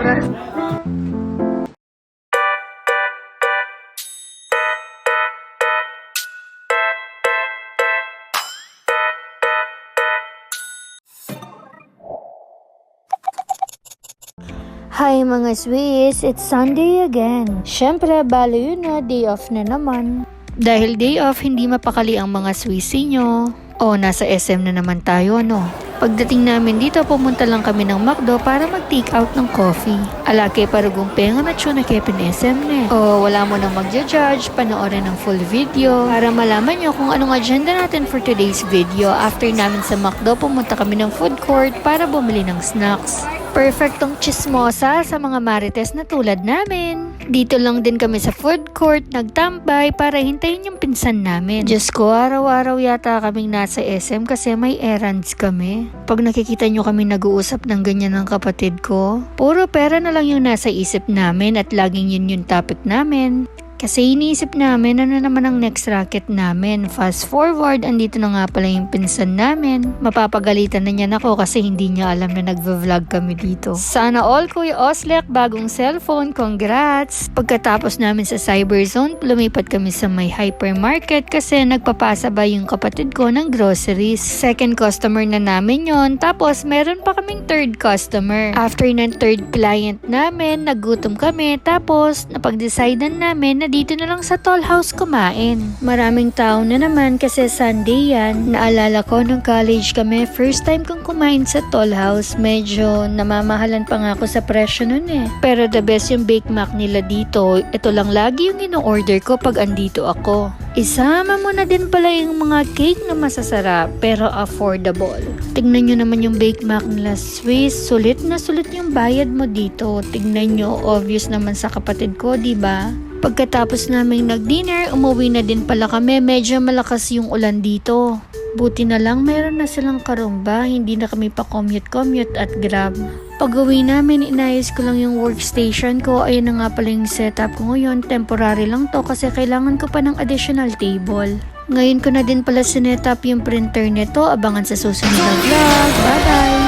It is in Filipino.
burger. Hi mga Swiss, it's Sunday again. Syempre, balo yun na, day off na naman. Dahil day off, hindi mapakali ang mga Swissie nyo. O, nasa SM na naman tayo, no? Pagdating namin dito, pumunta lang kami ng McDo para mag-take out ng coffee. Alake parugong penga na tsyo na kepin SM ne. O, wala mo nang magja-judge, panoorin ng full video para malaman nyo kung anong agenda natin for today's video. After namin sa McDo, pumunta kami ng food court para bumili ng snacks. Perfectong chismosa sa mga marites na tulad namin. Dito lang din kami sa food court nagtambay para hintayin yung pinsan namin. Diyos ko, araw-araw yata kaming nasa SM kasi may errands kami. Pag nakikita nyo kami nag-uusap ng ganyan ng kapatid ko, puro pera na lang yung nasa isip namin at laging yun yung topic namin. Kasi iniisip namin ano naman ang next racket namin. Fast forward, andito na nga pala yung pinsan namin. Mapapagalitan na niyan ako kasi hindi niya alam na nagvo-vlog kami dito. Sana all Kuya Oslek, bagong cellphone, congrats! Pagkatapos namin sa Cyberzone, lumipat kami sa may hypermarket kasi nagpapasabay yung kapatid ko ng groceries. Second customer na namin yon, tapos meron pa kaming third customer. After ng third client namin, nagutom kami, tapos napag-decidean namin na dito na lang sa Toll House kumain. Maraming tao na naman kasi Sunday yan. Naalala ko nung college kami, first time kong kumain sa Toll House. Medyo namamahalan pa nga ako sa presyo nun eh. Pero the best yung Bake Mac nila dito. Ito lang lagi yung ino-order ko pag andito ako. Isama mo na din pala yung mga cake na masasarap pero affordable. Tignan nyo naman yung Bake Mac nila Swiss. Sulit na sulit yung bayad mo dito. Tignan nyo, obvious naman sa kapatid ko, diba? Pagkatapos naming nag-dinner, umuwi na din pala kami. Medyo malakas yung ulan dito. Buti na lang meron na silang karumba, hindi na kami pa commute at grab. Pag-uwi namin, inayos ko lang yung workstation ko. Ayun na nga pala yung setup ko ngayon. Temporary lang to kasi kailangan ko pa ng additional table. Ngayon ko na din pala sinet up yung printer nito. Abangan sa susunod na vlog. Bye bye!